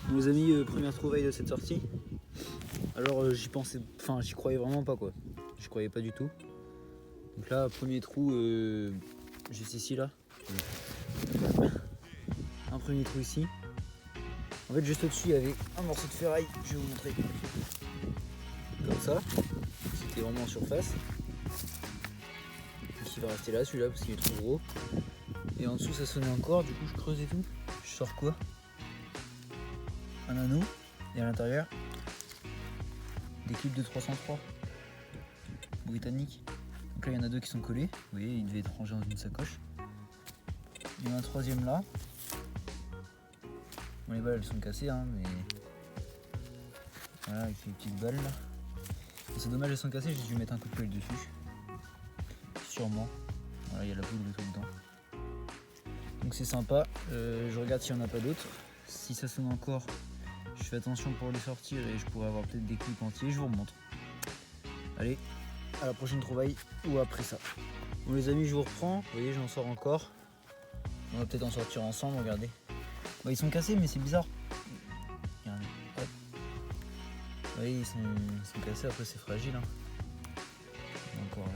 Bon, les amis, première trouvaille de cette sortie. Alors j'y pensais, enfin j'y croyais vraiment pas quoi. J'y croyais pas du tout. Donc là, premier trou juste ici là. Un premier trou ici. En fait juste au-dessus il y avait un morceau de ferraille, je vais vous montrer. Comme ça. C'était vraiment en surface. Donc il va rester là celui-là parce qu'il est trop gros. Et en dessous ça sonnait encore, du coup je creuse et tout. Je sors quoi? Un anneau. Et à l'intérieur, des clips de 303 britanniques. Donc là il y en a deux qui sont collés. Vous voyez, ils devaient être rangés dans une sacoche. Il y en a un troisième là. Bon, les balles elles sont cassées hein, mais voilà, avec les petites balles là. C'est dommage, elles sont cassées, j'ai dû mettre un coup de pelle dessus. Sûrement. Voilà, il y a la boule de tout dedans. Donc c'est sympa. Je regarde s'il n'y en a pas d'autres. Si ça sonne encore, je fais attention pour les sortir et je pourrais avoir peut-être des clips entiers. Je vous remontre. Allez, à la prochaine trouvaille ou après ça. Bon les amis, je vous reprends. Vous voyez, j'en sors encore. On va peut-être en sortir ensemble, regardez. Bon, ils sont cassés, mais c'est bizarre. Regardez, hop. Vous voyez, ils sont cassés, après c'est fragile. Hein. Encore là.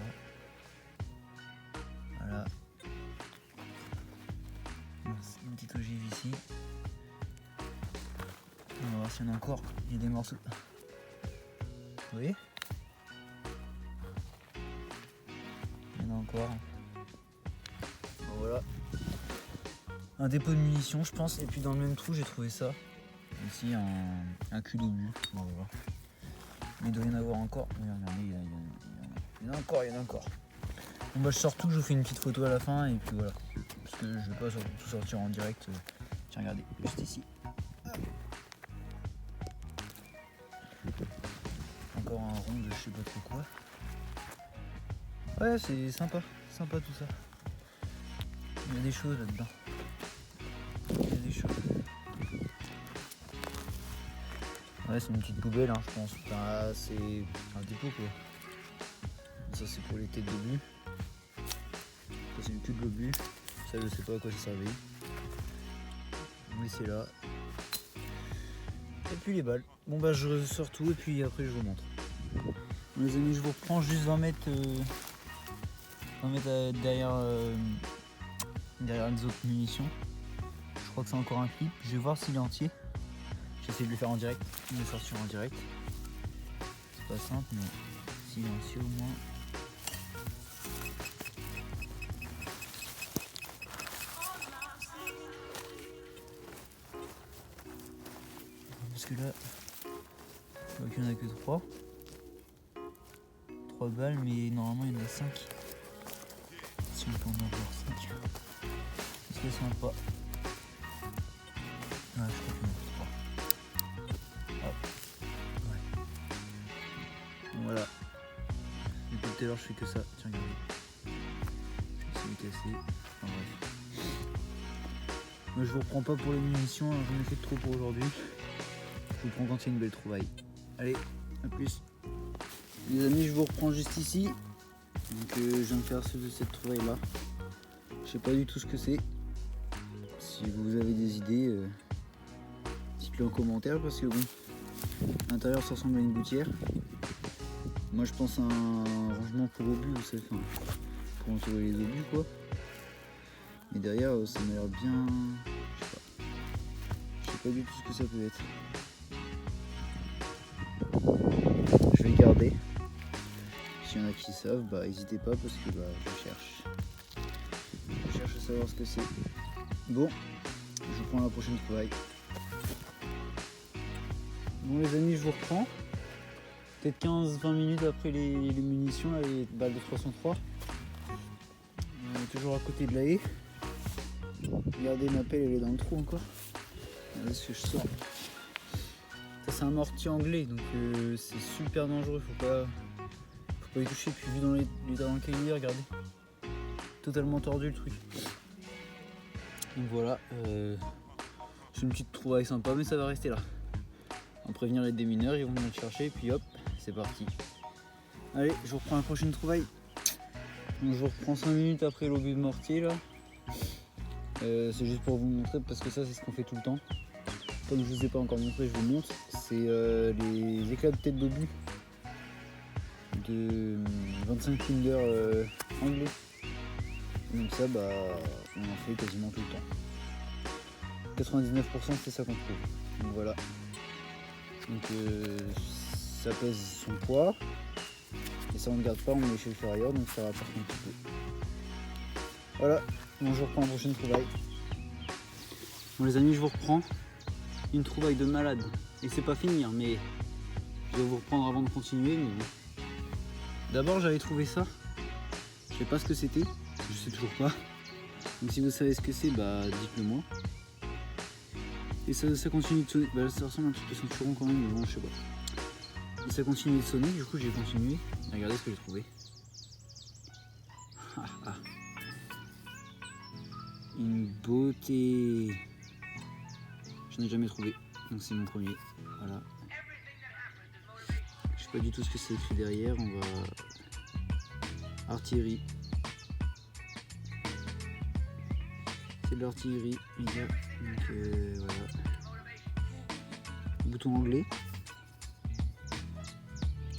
Voilà. Une petite ogive ici. On va voir s'il y en a encore. Il y a des morceaux. Vous voyez? Il y en a encore. Bon, voilà. Un dépôt de munitions, je pense. Et puis dans le même trou, j'ai trouvé ça. Ici, un cul d'obus. Bon, voilà. Mais il doit y en avoir encore. Regardez, il y en a encore, il y en a encore. Bon bah je sors tout, je vous fais une petite photo à la fin et puis voilà. Parce que je vais pas tout sortir en direct. Tiens, regardez, juste ici. Encore un rond de je sais pas trop quoi. Ouais, c'est sympa tout ça. Il y a des choses là-dedans. Il y a des choses. Ouais, c'est une petite poubelle, hein, je pense. Enfin, c'est un dépôt quoi. Ça c'est pour les têtes d'obus. Ça c'est le cul de l'obus. Ça je sais pas à quoi ça servait. Mais c'est là. Et puis les balles. Bon bah je sors tout et puis après je vous montre. Bon, les amis, je vous reprends juste 20 mètres, derrière les autres munitions. Je crois que c'est encore un clip. Je vais voir s'il est entier. J'essaie de le faire en direct, de le sortir en direct. C'est pas simple mais s'il est entier au moins. Parce que là, je vois qu'il n'y en a que 3. 3 balles, mais normalement il y en a 5. Si on peut en avoir 5. Est-ce que c'est sympa? Ouais, je crois qu'il y en a que 3. Hop. Ouais. Bon, voilà. Depuis tout à l'heure, je fais que ça. Tiens, regardez. Je vais casser. Enfin bref. Moi, je vous reprends pas pour les munitions, hein, j'en ai fait trop pour aujourd'hui. Je vous prends quand il y a une belle trouvaille. Allez, à plus. Les amis, je vous reprends juste ici. Donc je viens de faire cette trouvaille là. Je sais pas du tout ce que c'est. Si vous avez des idées, dites-le en commentaire parce que bon, à l'intérieur ça ressemble à une gouttière. Moi je pense à un rangement pour obus, vous savez, enfin, pour enterrer les obus quoi. Mais derrière ça m'a l'air bien. Je sais pas du tout ce que ça peut être. Je vais garder. S'il y en a qui savent, bah n'hésitez pas parce que bah, je cherche à savoir ce que c'est. Bon, je vous prends la prochaine trouvaille. Bon les amis, je vous reprends. Peut-être 15-20 minutes après les munitions, là, les balles de 303. On est toujours à côté de la haie. Regardez, ma pelle elle est dans le trou encore. Regardez ce que je sors. Ça c'est un mortier anglais, donc c'est super dangereux, faut pas y toucher. Puis vu dans l'état dans lequel il est, regardez. Totalement tordu le truc. Donc voilà, c'est une petite trouvaille sympa, mais ça va rester là. On va prévenir les démineurs, ils vont venir le chercher, et puis hop, c'est parti. Allez, je vous reprends la prochaine trouvaille. Donc je vous reprends 5 minutes après l'obus de mortier là. C'est juste pour vous montrer parce que ça c'est ce qu'on fait tout le temps. comme je vous ai pas encore montré, je vous montre, c'est les éclats de tête d'obus de 25 Kinder anglais. Donc ça, bah, on en fait quasiment tout le temps. 99% c'est ça qu'on trouve. Donc voilà. Donc ça pèse son poids. Et ça on ne garde pas, on met chez le ferrailleur, donc ça rapporte un petit peu. Voilà, bon je reprends la prochaine trouvaille. Bon les amis, je vous reprends une trouvaille de malade. Et c'est pas fini, hein, mais je vais vous reprendre avant de continuer. Mais bon. D'abord j'avais trouvé ça. Je sais pas ce que c'était, je sais toujours pas. Donc si vous savez ce que c'est, bah dites-le moi. Et ça continue de sonner. Bah, ça ressemble à un truc de ceinturon quand même, mais bon je sais pas. Et ça continue de sonner, du coup j'ai continué. Regardez ce que j'ai trouvé. Une beauté. J'en ai jamais trouvé, donc c'est mon premier. Voilà. Je sais pas du tout ce que c'est écrit derrière. On va artillerie. C'est de l'artillerie, les gars. Donc voilà. Bouton anglais.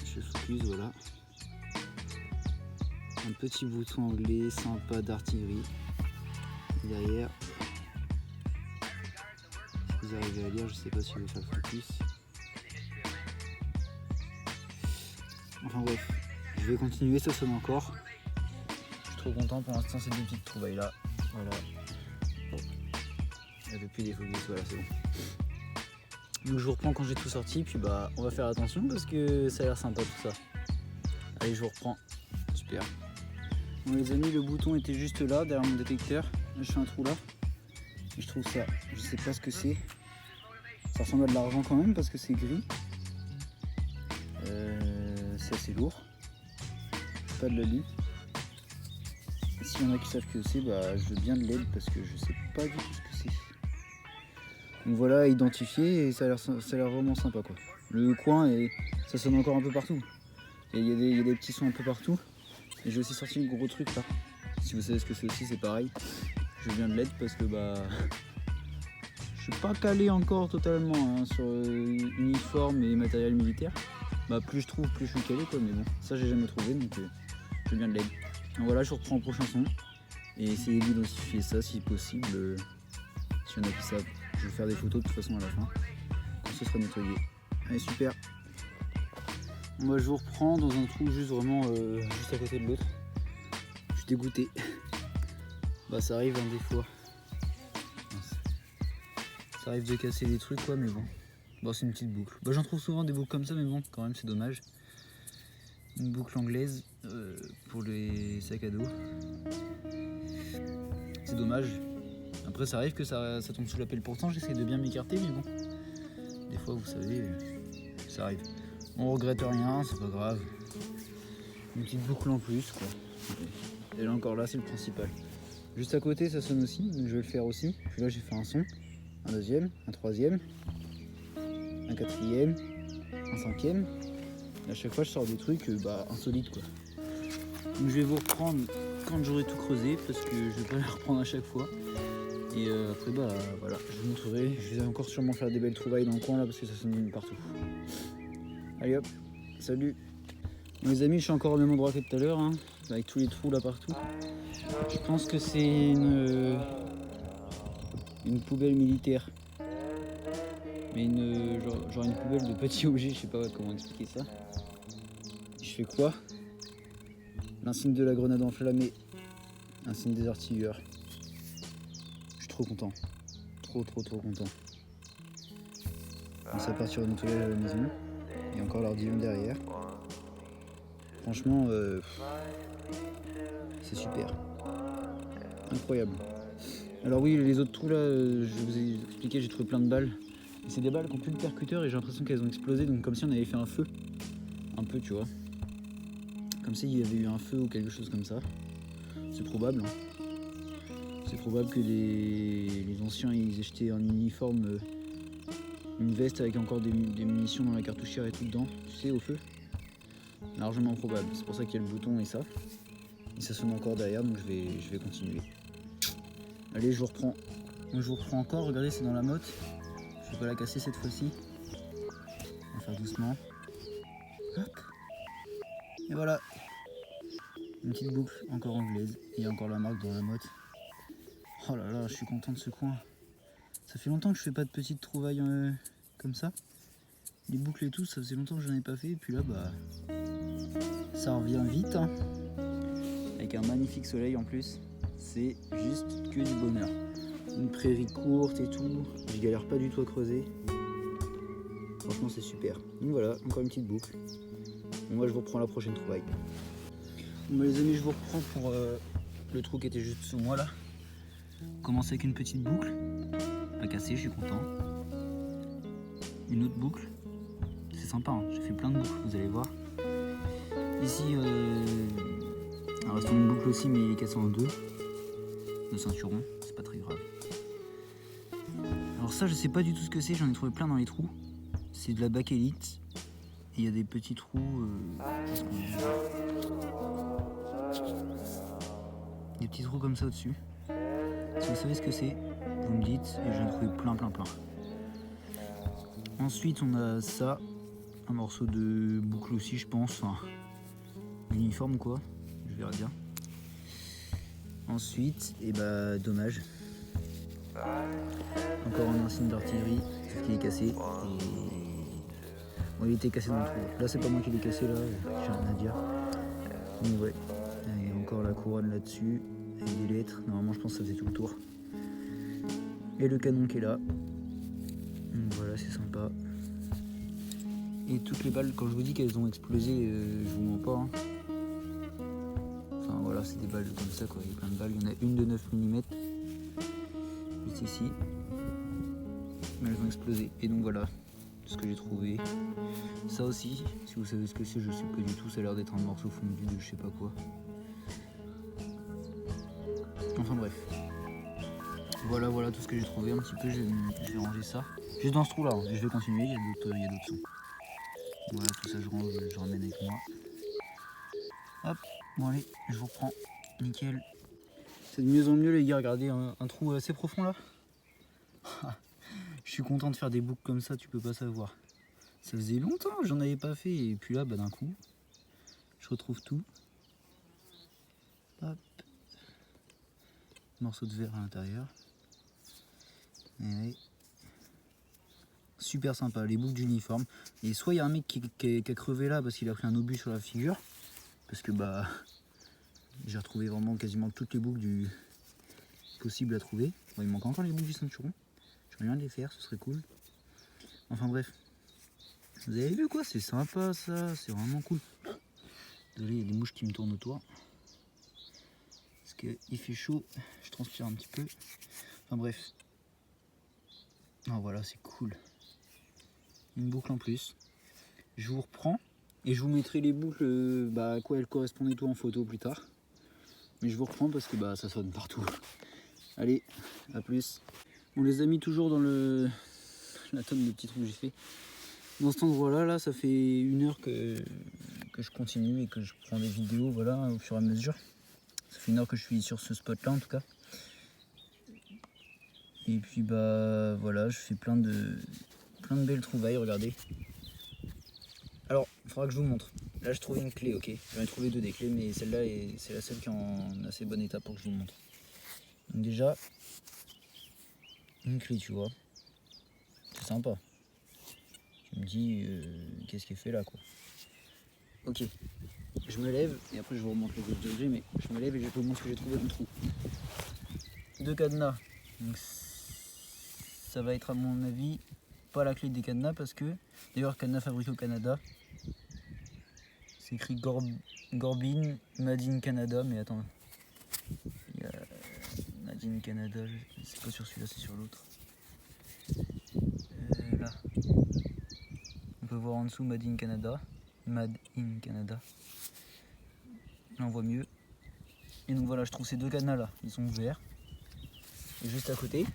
Je focus, voilà. Un petit bouton anglais sympa d'artillerie. Derrière, si vous arrivez à lire, je sais pas si je vais faire le focus. Enfin bref, je vais continuer, ça sonne encore. Je suis trop content pour l'instant, ces deux petites trouvailles là. Voilà. Et depuis des focus, voilà, c'est bon. Donc je vous reprends quand j'ai tout sorti, puis bah on va faire attention parce que ça a l'air sympa tout ça. Allez, je vous reprends. Super. Bon les amis, le bouton était juste là, derrière mon détecteur. Là, je fais un trou là. Et je trouve ça, je sais pas ce que c'est. Ça ressemble à de l'argent quand même parce que c'est gris. C'est assez lourd. Pas de la lie. S'il y en a qui savent que c'est, bah je veux bien de l'aide parce que je sais pas du tout ce que c'est. Donc voilà, identifié et ça a l'air vraiment sympa quoi. Le coin et ça sonne encore un peu partout. Et il y a des petits sons un peu partout. Et j'ai aussi sorti le gros truc là. Si vous savez ce que c'est aussi, c'est pareil. Je viens de l'aide parce que bah je suis pas calé encore totalement hein, sur uniforme et matériel militaire. Bah plus je trouve, plus je suis calé quoi, mais bon, ça j'ai jamais trouvé donc je viens de l'aide. Donc voilà, je reprends au prochain son et essayer d'identifier ça si possible. S'il y en a qui savent, je vais faire des photos de toute façon à la fin quand ce sera nettoyé. Allez super. Moi je vous reprends dans un trou juste vraiment juste à côté de l'autre. Je suis dégoûté. Bah ça arrive des fois. Ça arrive de casser des trucs quoi, mais bon. Bon c'est une petite boucle. Bah j'en trouve souvent des boucles comme ça, mais bon quand même c'est dommage. Une boucle anglaise pour les sacs à dos. C'est dommage. Après ça arrive que ça tombe sous la pelle, pourtant j'essaie de bien m'écarter, mais bon. Des fois vous savez, ça arrive. On regrette rien, c'est pas grave. Une petite boucle en plus quoi. Elle est encore là, c'est le principal. Juste à côté ça sonne aussi, donc je vais le faire aussi. Puis là j'ai fait un son, un deuxième, un troisième, un quatrième, un cinquième. Et à chaque fois je sors des trucs insolites quoi. Donc je vais vous reprendre quand j'aurai tout creusé parce que je vais pas les reprendre à chaque fois. Et après bah voilà, je vous montrerai. Je vais encore sûrement faire des belles trouvailles dans le coin là parce que ça sonne partout. Allez hop, salut. Bon, les amis, je suis encore au même endroit que tout à l'heure, hein, avec tous les trous là partout. Je pense que c'est une poubelle militaire. Mais genre une poubelle de petits objets, je sais pas comment expliquer ça. Je fais quoi? L'insigne de la grenade enflammée. L'insigne des artilleurs. Je suis trop content. Trop content. On va partir au nettoyage à la maison. Il y a encore l'ordillon derrière. Franchement, c'est super. Incroyable. Alors oui, les autres trous là, je vous ai expliqué, j'ai trouvé plein de balles. Et c'est des balles qui ont plus de percuteurs et j'ai l'impression qu'elles ont explosé, donc comme si on avait fait un feu. Un peu, tu vois. Comme s'il y avait eu un feu ou quelque chose comme ça. C'est probable. Hein. C'est probable que les anciens ils aient jeté un uniforme, une veste avec encore des munitions dans la cartouchière et tout dedans, tu sais, au feu. Largement probable, c'est pour ça qu'il y a le bouton et ça. Et ça sonne encore derrière, donc je vais continuer. Allez, je vous reprends. Donc, je vous reprends encore, regardez, c'est dans la motte. Je vais pas la casser cette fois-ci. On va faire doucement. Hop. Et voilà. Une petite boucle encore anglaise. Il y a encore la marque dans la motte. Oh là là, je suis content de ce coin. Ça fait longtemps que je fais pas de petites trouvailles comme ça. Les boucles et tout, ça faisait longtemps que j'en ai pas fait. Et puis là, bah, ça revient vite. Hein. Avec un magnifique soleil en plus. C'est juste que du bonheur. Une prairie courte et tout. Je galère pas du tout à creuser. Franchement, c'est super. Donc voilà, encore une petite boucle. Bon, moi, je vous reprends la prochaine trouvaille. Bon, bah, les amis, je vous reprends pour le trou qui était juste sous moi là. Commencer avec une petite boucle. Pas cassée, je suis content. Une autre boucle. C'est sympa, hein. J'ai fait plein de boucles, vous allez voir. Ici, il reste une boucle aussi, mais il est cassé en deux. Le ceinturon, c'est pas très grave. Alors ça, je sais pas du tout ce que c'est, j'en ai trouvé plein dans les trous. C'est de la bakélite. Et il y a des petits trous. Des petits trous comme ça au-dessus. Si vous savez ce que c'est, vous me dites, et j'en ai trouvé plein. Ensuite, on a ça, un morceau de boucle aussi, je pense, enfin, uniforme quoi, je verrai bien. Ensuite, et bah, dommage. Encore un insigne d'artillerie, sauf qu'il est cassé. Et... Bon, il était cassé dans le trou. Là, c'est pas moi qui l'ai cassé, là, j'ai rien à dire. Mais ouais, et encore la couronne là-dessus, et des lettres. Normalement, je pense que ça faisait tout le tour. Et le canon qui est là. Donc voilà, c'est sympa. Et toutes les balles, quand je vous dis qu'elles ont explosé, je vous mens pas. Hein. Enfin voilà, c'est des balles comme ça quoi, il y a plein de balles. Il y en a une de 9 mm, juste ici. Mais elles ont explosé. Et donc voilà, ce que j'ai trouvé. Ça aussi, si vous savez ce que c'est, je sais pas du tout, ça a l'air d'être un morceau fondu de je sais pas quoi. Enfin bref. Voilà tout ce que j'ai trouvé un petit peu, je vais ranger ça. Juste dans ce trou là, hein. Je vais continuer, il y a d'autres sons. Voilà, tout ça je ramène avec moi. Hop, bon allez, je vous reprends. Nickel. C'est de mieux en mieux les gars, regardez, un trou assez profond là. Je suis content de faire des boucles comme ça, tu peux pas savoir. Ça faisait longtemps que j'en avais pas fait et puis là, bah, d'un coup, je retrouve tout. Hop. Morceau de verre à l'intérieur. Super sympa, les boucles d'uniforme. Et soit il y a un mec qui a crevé là parce qu'il a pris un obus sur la figure. Parce que bah j'ai retrouvé vraiment quasiment toutes les boucles possibles à trouver. Bon, il manque encore les boucles du ceinturon. Je viens de les faire, ce serait cool. Enfin bref. Vous avez vu quoi, c'est sympa ça, c'est vraiment cool. Désolé, il y a des mouches qui me tournent autour. Parce qu'il fait chaud, je transpire un petit peu. Enfin bref. Ah voilà, c'est cool. Une boucle en plus. Je vous reprends et je vous mettrai les boucles bah, à quoi elles correspondent et tout en photo plus tard. Mais je vous reprends parce que bah, ça sonne partout. Allez, à plus. On les a mis toujours dans la tonne de petits trous que j'ai fait. Dans cet endroit là, ça fait 1 heure que je continue et que je prends des vidéos voilà, au fur et à mesure. Ça fait 1 heure que je suis sur ce spot là en tout cas. Et puis bah voilà, je fais plein de belles trouvailles, regardez. Alors, il faudra que je vous montre. Là, je trouve une clé, ok. J'en ai trouvé 2 des clés, mais celle-là, c'est la seule qui est en assez bon état pour que je vous montre. Donc déjà, une clé, tu vois. C'est sympa. Je me dis, qu'est-ce qui est fait là, quoi. Ok. Je me lève, et après je vous remonte les autres objets, mais je me lève et je vous montre ce que j'ai trouvé dans le trou. 2 cadenas. Donc, ça va être à mon avis pas la clé des cadenas parce que, d'ailleurs, cadenas fabriqué au Canada. C'est écrit Gorbin, Made in Canada, mais attends. Il y a Made in Canada, c'est pas sur celui-là, c'est sur l'autre. Là. On peut voir en dessous Made in Canada. Made in Canada. Là on voit mieux. Et donc voilà, je trouve ces 2 cadenas là, ils sont ouverts. Et juste à côté,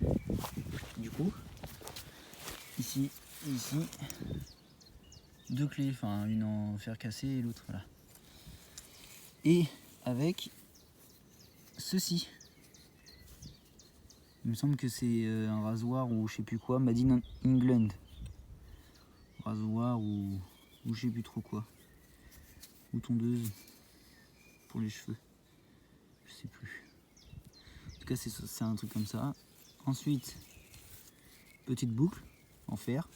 du coup, ici et ici, 2 clés, enfin une en fer cassé et l'autre, voilà. Et avec ceci. Il me semble que c'est un rasoir ou je sais plus quoi, Made in England. Rasoir ou je sais plus trop quoi. Ou tondeuse pour les cheveux. Je sais plus. En tout cas c'est un truc comme ça. Ensuite, petite boucle en fer.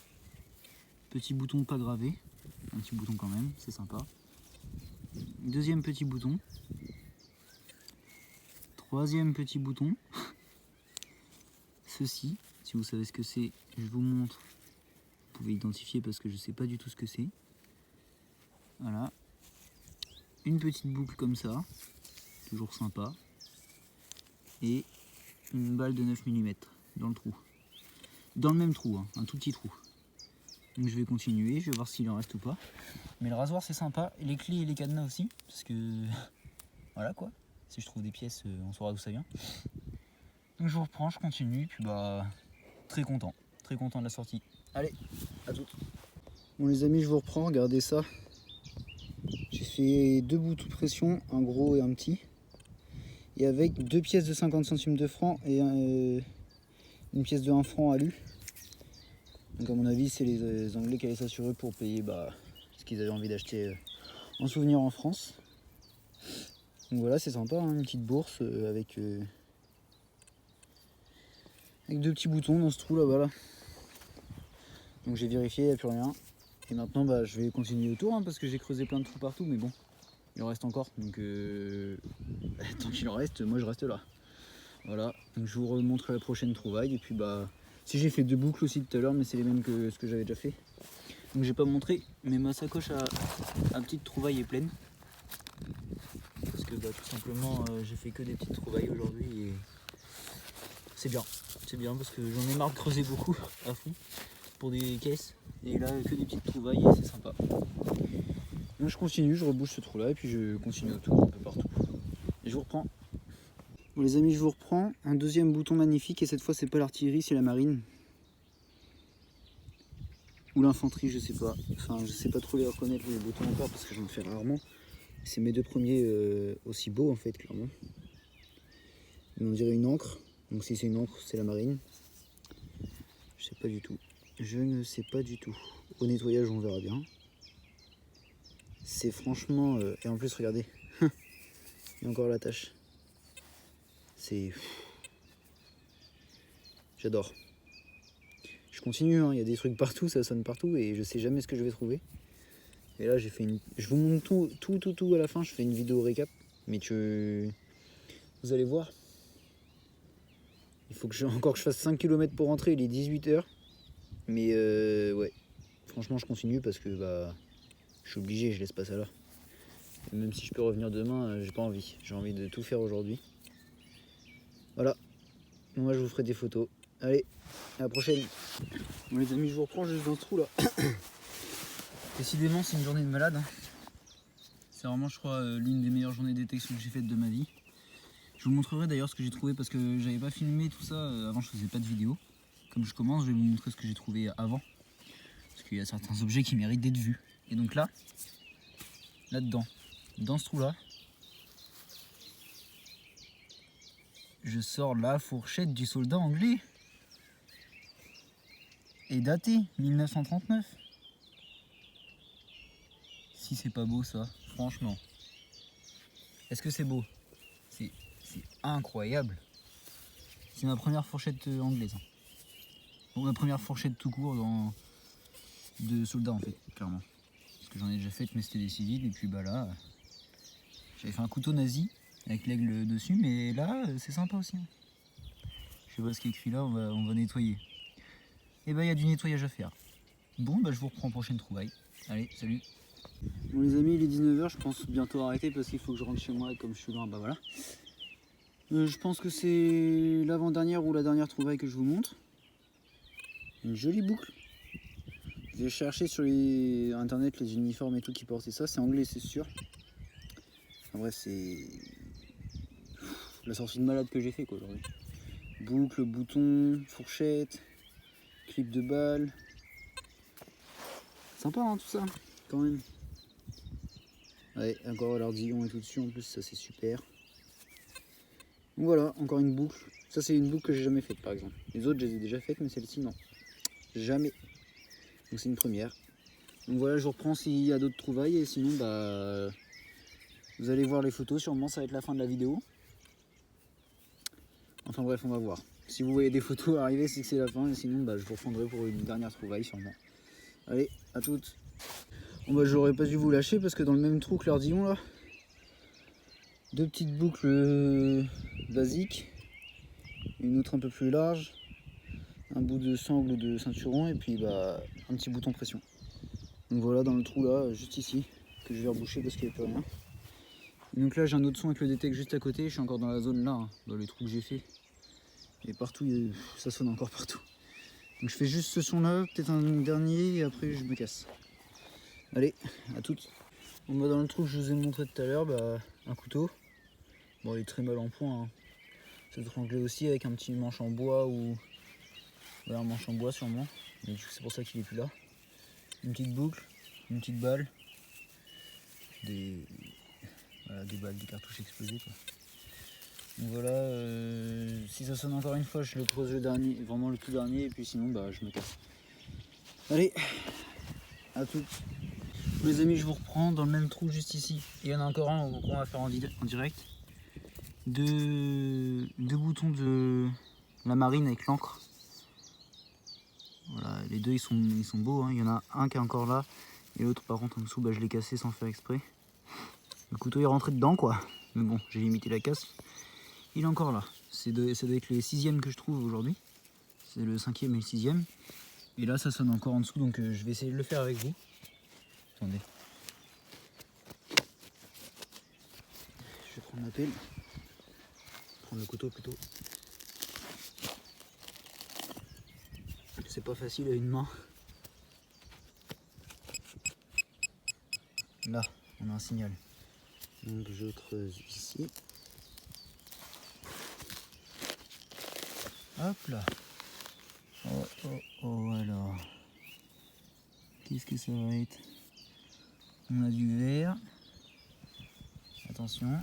Petit bouton pas gravé. Un petit bouton quand même, c'est sympa. Deuxième petit bouton. Troisième petit bouton. Ceci, si vous savez ce que c'est, je vous montre. Vous pouvez identifier parce que je sais pas du tout ce que c'est. Voilà. Une petite boucle comme ça. Toujours sympa. Et une balle de 9 mm dans le trou. Dans le même trou, hein, un tout petit trou. Donc je vais continuer, je vais voir s'il en reste ou pas. Mais le rasoir c'est sympa, les clés et les cadenas aussi, parce que voilà quoi. Si je trouve des pièces, on saura d'où ça vient. Donc je vous reprends, je continue, puis bah très content de la sortie. Allez, à toutes. Bon les amis, je vous reprends, regardez ça. J'ai fait 2 boutons de pression, un gros et un petit. Et avec 2 pièces de 50 centimes de franc et une pièce de 1 franc alu. Donc à mon avis c'est les Anglais qui allaient s'assurer pour payer ce qu'ils avaient envie d'acheter en souvenir en France. Donc voilà, c'est sympa, hein, une petite bourse avec 2 petits boutons dans ce trou là, voilà. Donc j'ai vérifié, il n'y a plus rien. Et maintenant je vais continuer autour hein, parce que j'ai creusé plein de trous partout, mais bon, il en reste encore. Donc tant qu'il en reste, moi je reste là. Voilà, donc je vous remontre la prochaine trouvaille. Et puis si j'ai fait 2 boucles aussi tout à l'heure, mais c'est les mêmes que ce que j'avais déjà fait. Donc j'ai pas montré, mais ma sacoche à petite trouvaille est pleine. Parce que tout simplement j'ai fait que des petites trouvailles aujourd'hui et c'est bien parce que j'en ai marre de creuser beaucoup à fond pour des caisses et là que des petites trouvailles et c'est sympa. Donc je continue, je rebouche ce trou là et puis je continue autour un peu partout. Et je vous reprends. Bon les amis, je vous reprends, un deuxième bouton magnifique et cette fois c'est pas l'artillerie, c'est la marine. Ou l'infanterie, je sais pas. Enfin je sais pas trop les reconnaître les boutons encore parce que j'en fais rarement. C'est mes 2 premiers aussi beaux en fait, clairement. Mais on dirait une encre. Donc si c'est une encre, c'est la marine. Je sais pas du tout. Je ne sais pas du tout. Au nettoyage, on verra bien. C'est franchement... et en plus, regardez. Il y a encore la tache. C'est... J'adore. Je continue, hein. Il y a des trucs partout, ça sonne partout et je sais jamais ce que je vais trouver. Et là j'ai fait une... Je vous montre tout à la fin, je fais une vidéo récap. Mais vous allez voir. Il faut que je fasse 5 km pour rentrer, il est 18h. Mais ouais, franchement je continue parce que je suis obligé, je laisse pas ça là. Et même si je peux revenir demain, j'ai pas envie. J'ai envie de tout faire aujourd'hui. Voilà. Moi je vous ferai des photos. Allez, à la prochaine. Bon les amis, je vous reprends juste dans ce trou là. Décidément c'est une journée de malade. Hein. C'est vraiment je crois l'une des meilleures journées de détection que j'ai faites de ma vie. Je vous montrerai d'ailleurs ce que j'ai trouvé parce que j'avais pas filmé tout ça, avant je faisais pas de vidéo. Comme je commence, je vais vous montrer ce que j'ai trouvé avant. Parce qu'il y a certains objets qui méritent d'être vus. Et donc là-dedans, dans ce trou là, je sors la fourchette du soldat anglais. Et datée, 1939. Si c'est pas beau ça, franchement. Est-ce que c'est beau? C'est incroyable. C'est ma première fourchette anglaise. Bon, ma première fourchette tout court de soldats en fait, clairement. Parce que j'en ai déjà fait, mais c'était des civils. Et puis là, j'avais fait un couteau nazi avec l'aigle dessus, mais là, c'est sympa aussi. Je sais pas ce qui est écrit là, on va nettoyer. Et il y a du nettoyage à faire. Bon, je vous reprends en prochaine trouvaille. Allez, salut. Bon les amis, il est 19h, je pense bientôt arrêter parce qu'il faut que je rentre chez moi et comme je suis loin, voilà. Je pense que c'est l'avant-dernière ou la dernière trouvaille que je vous montre. Une jolie boucle. J'ai cherché sur internet les uniformes et tout qui portaient ça, c'est anglais c'est sûr. En bref, c'est la sortie de malade que j'ai fait quoi aujourd'hui. Boucle, bouton, fourchette, clip de balle. Sympa hein, tout ça, quand même. Ouais, encore l'ardillon et tout dessus en plus, ça c'est super. Donc voilà, encore une boucle. Ça c'est une boucle que j'ai jamais faite par exemple. Les autres je les ai déjà faites, mais celle-ci non. Jamais. Donc c'est une première. Donc voilà, je vous reprends s'il y a d'autres trouvailles, et sinon bah vous allez voir les photos, sûrement ça va être la fin de la vidéo. Enfin bref, on va voir. Si vous voyez des photos arriver, c'est que c'est la fin, et sinon bah, je vous reprendrai pour une dernière trouvaille sûrement. Allez, à toutes. Bon bah j'aurais pas dû vous lâcher parce que dans le même trou que l'Ardillon là, deux petites boucles basiques, une autre un peu plus large, un bout de sangle de ceinturon et puis bah un petit bouton pression. Donc voilà, dans le trou là, juste ici, que je vais reboucher parce qu'il n'y a plus rien. Et donc là j'ai un autre son avec le détect juste à côté, je suis encore dans la zone là, hein, dans les trous que j'ai fait. Et partout, ça sonne encore partout. Donc je fais juste ce son là, peut-être un dernier et après je me casse. Allez, à toutes. Bon bah dans le trou que je vous ai montré tout à l'heure, bah, un couteau. Bon il est très mal en point, hein. Ça doit être anglais aussi avec un petit manche en bois ou... Voilà, un manche en bois sûrement. Mais c'est pour ça qu'il est plus là. Une petite boucle, une petite balle. Voilà, des balles, des cartouches explosées quoi. Donc voilà, si ça sonne encore une fois, je le creuse le dernier, vraiment le tout dernier, et puis sinon bah je me casse. Allez, à toutes. Les amis, je vous reprends dans le même trou juste ici. Il y en a encore un qu'on va faire en direct. Deux boutons de la marine avec l'encre. Voilà, les deux ils sont beaux, hein. Il y en a un qui est encore là, et l'autre par contre en dessous, bah, je l'ai cassé sans faire exprès. Le couteau est rentré dedans quoi, mais bon, j'ai limité la casse. Il est encore là. Ça doit être les 6e que je trouve aujourd'hui. C'est le 5e et le 6e. Et là ça sonne encore en dessous, donc je vais essayer de le faire avec vous. Attendez. Je vais prendre ma pelle. Prendre le couteau plutôt. C'est pas facile à une main. Là, on a un signal. Donc je creuse ici. Hop là. Oh oh oh alors. Qu'est-ce que ça va être? On a du verre. Attention.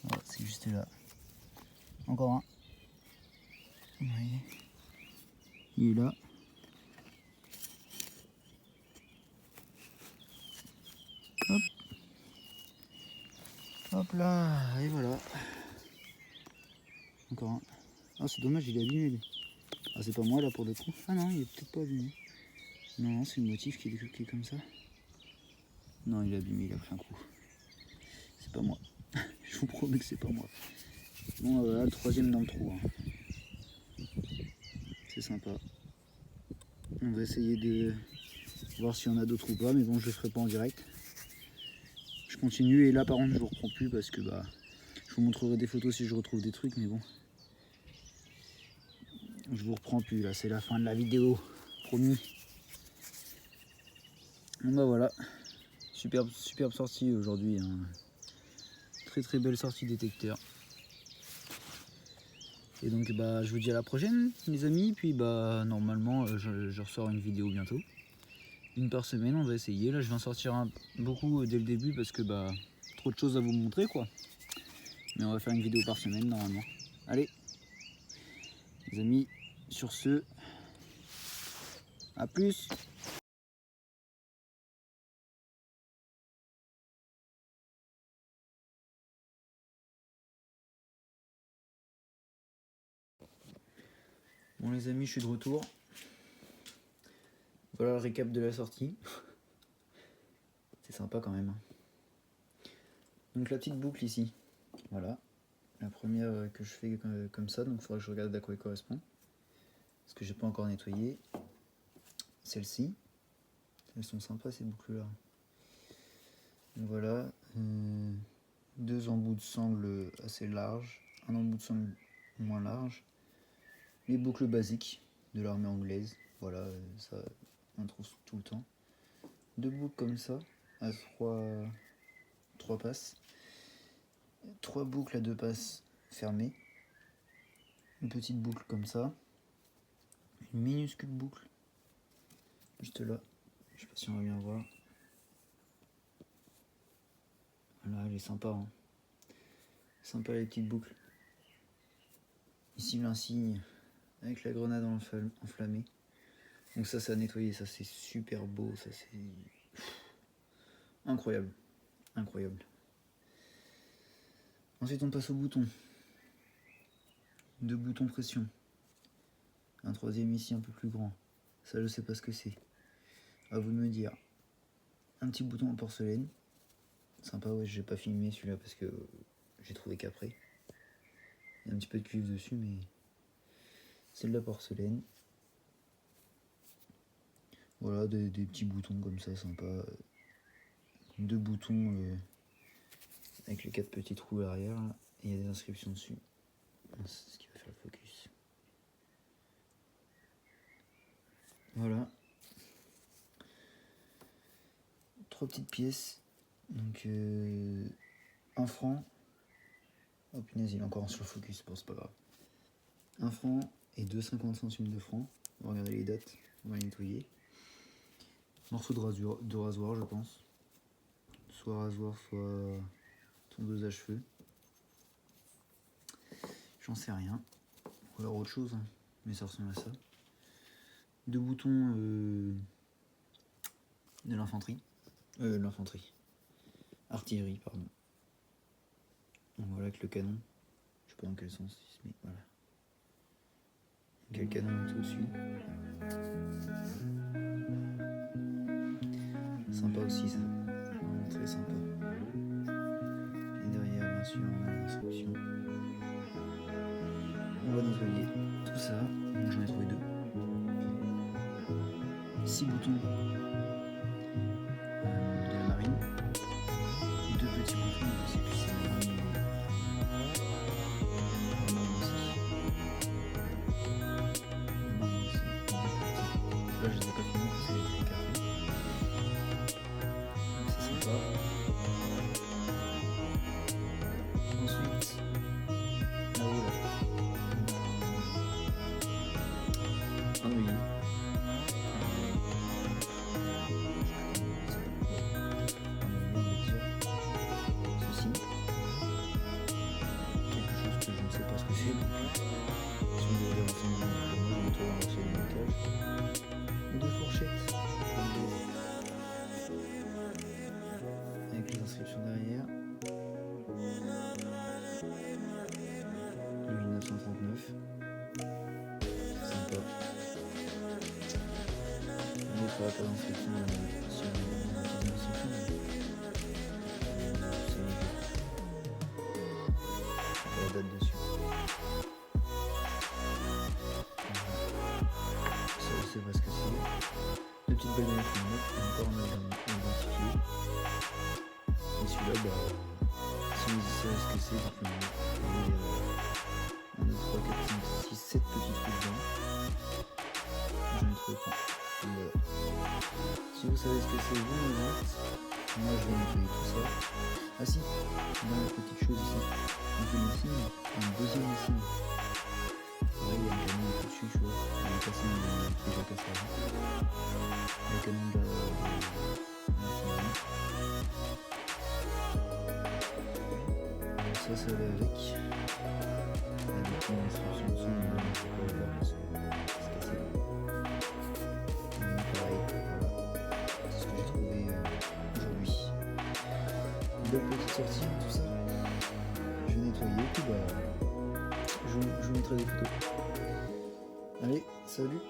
Oh, c'est juste là. Encore un. Oui. Il est là. Hop. Hop là. Et voilà. Encore un. Oh, c'est dommage, il est abîmé lui. Ah, c'est pas moi là pour le coup. Ah non, il est peut-être pas abîmé. Non, c'est le motif qui est comme ça. Non, il est abîmé, il a pris un coup. C'est pas moi. Je vous promets que c'est pas moi. Bon, voilà, le 3e dans le trou. Hein. C'est sympa. On va essayer de voir s'il y en a d'autres ou pas, mais bon, je le ferai pas en direct. Je continue, et là par contre, je vous reprends plus parce que bah, je vous montrerai des photos si je retrouve des trucs, mais bon. Je vous reprends plus, là, c'est la fin de la vidéo. Promis. Bon bah voilà. Superbe sortie aujourd'hui. Hein. Très belle sortie détecteur. Et donc bah je vous dis à la prochaine les amis, puis bah normalement je ressors une vidéo bientôt. Une par semaine, on va essayer. Là je vais en sortir beaucoup dès le début parce que bah trop de choses à vous montrer quoi. Mais on va faire une vidéo par semaine normalement. Allez les amis, sur ce, à plus. Bon les amis, je suis de retour. Voilà le récap de la sortie. C'est sympa quand même. Donc la petite boucle ici, voilà. La première que je fais comme ça, donc il faudra que je regarde à quoi elle correspond. Parce que j'ai pas encore nettoyé. Celle-ci. Elles sont sympas ces boucles là. Donc voilà. Deux embouts de sangle assez larges. Un embout de sangle moins large. Les boucles basiques de l'armée anglaise. Voilà, ça on trouve tout le temps. Deux boucles comme ça, à trois passes. Trois boucles à deux passes fermées. Une petite boucle comme ça. Une minuscule boucle. Juste là. Je sais pas si on va bien voir. Voilà, elle est sympa. Hein. Sympa les petites boucles. Ici l'insigne avec la grenade enflammée. Donc ça a nettoyé, ça c'est super beau, ça c'est incroyable, incroyable. Ensuite on passe au bouton. 2 boutons pression. Un troisième ici un peu plus grand. Ça je sais pas ce que c'est. À vous de me dire. Un petit bouton en porcelaine. Sympa, ouais, j'ai pas filmé celui-là parce que j'ai trouvé qu'après. Il y a un petit peu de cuivre dessus, mais c'est de la porcelaine. Voilà, des petits boutons comme ça, sympa. 2 boutons avec les 4 petits trous à l'arrière. Et il y a des inscriptions dessus. C'est ce qui va faire le focus. Voilà. 3 petites pièces. Donc 1 franc. Oh punaise, il est encore sur le focus, bon c'est pas grave. 1 franc et 2,50 centimes de franc. On va regarder les dates, on va les nettoyer. Morceau de rasoir je pense. Soit rasoir, soit tondeuse à cheveux. J'en sais rien. Ou alors autre chose, hein. Mais ça ressemble à ça. 2 boutons de l'infanterie. Artillerie, pardon. Donc voilà avec le canon. Je sais pas dans quel sens il se met, voilà. Quel canon est au-dessus. Sympa aussi ça. Vraiment très sympa. Et derrière bien sûr on a l'instruction. On va nettoyer tout ça. Donc j'en ai trouvé 2. 6 boutons de la marine. 2 petits boutons de CPC. Là je les ai pas filmés parce que j'ai fait carré. Donc c'est sympa. Ensuite, là-haut là, un œillet. Ceci. Quelque chose que je ne sais pas ce que c'est. Si vous avez des renseignements, moi je vais trouver un renseignement de montage. Et 2 fourchettes. Avec les inscriptions derrière. Le 1939. Sympa. Il ne fera pas d'inscription sur la inscription. La date dessus. Ça je sais pas ce que c'est. 2 petites balles de fumée, encore un identifié. Et celui-là, bah, si vous savez ce que c'est, dites-le moi. On a 3, 4, 5, 6, 7 petits trucs dedans. J'en ai trouvé plein. Donc voilà. Si vous savez ce que c'est, vous me le dites. Moi je vais nettoyer tout ça. Ah si, on a une petite chose ici. Donc une insigne, un deuxième insigne. Pareil, il y a un canon dessus, tu vois. Il y a un cassé qui est déjà cassé avant. Le canon de l'artillerie. Ça va avec. Il y a des petites instructions dessus, mais là, on ne peut pas le voir parce que c'est cassé. Pareil, voilà. C'est ce que j'ai trouvé aujourd'hui. Une belle petite sortie, tout ça. Je vais nettoyer, puis bah, je vous mettrai des photos. Allez, salut!